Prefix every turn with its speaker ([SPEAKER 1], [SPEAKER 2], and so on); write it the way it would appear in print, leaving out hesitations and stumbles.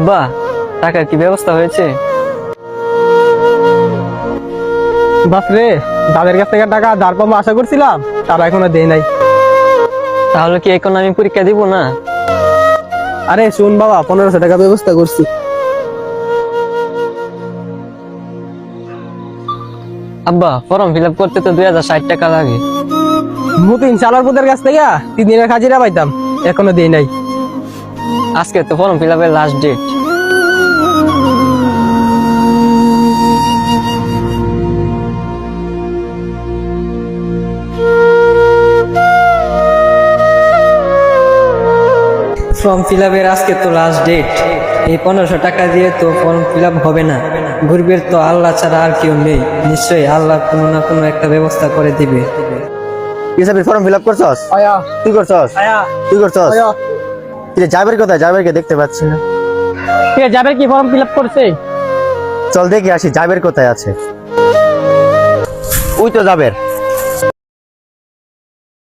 [SPEAKER 1] আব্বা, টাকার কি ব্যবস্থা হয়েছে?
[SPEAKER 2] বাপরে, দাদের কাছ থেকে টাকা ধার পাবো আশা করছিলাম, তারা এখনো দেয় নাই।
[SPEAKER 1] তাহলে কি এখন আমি পরীক্ষা দিব না?
[SPEAKER 2] আরে শুন বাবা, 1500 টাকা ব্যবস্থা করছি।
[SPEAKER 1] আব্বা, ফর্ম ফিল আপ করতে তো 2060 টাকা লাগে।
[SPEAKER 2] মতিন চালার পুতের কাছ থেকে 3 দিনের হাজিরা পাইতাম, এখনো দেয় নাই।
[SPEAKER 1] আজকে তো ফর্ম ফিল আপের লাস্ট ডেট। ফর্ম ফিল আপের আজকে তো লাস্ট ডেট। এই 1500 টাকা দিয়ে তো ফর্ম ফিল আপ হবে না। গরিবের তো আল্লাহ ছাড়া আর কেউ নেই। নিশ্চয়ই আল্লাহ কোনো না কোনো একটা ব্যবস্থা করে দিবে।
[SPEAKER 3] ইসাবির ফর্ম ফিল আপ করছস?
[SPEAKER 2] আয়া
[SPEAKER 3] তুই করছস?
[SPEAKER 2] আয়া
[SPEAKER 3] তুই করছস?
[SPEAKER 2] আয়া
[SPEAKER 3] তুই জাবের কোথায়? জাবেরকে দেখতে পাচ্ছি না।
[SPEAKER 2] কে যাবে? কি ফর্ম ফিল আপ করছে?
[SPEAKER 3] চল দেখি আসি জাবের কোথায় আছে। ওই তো জাবের।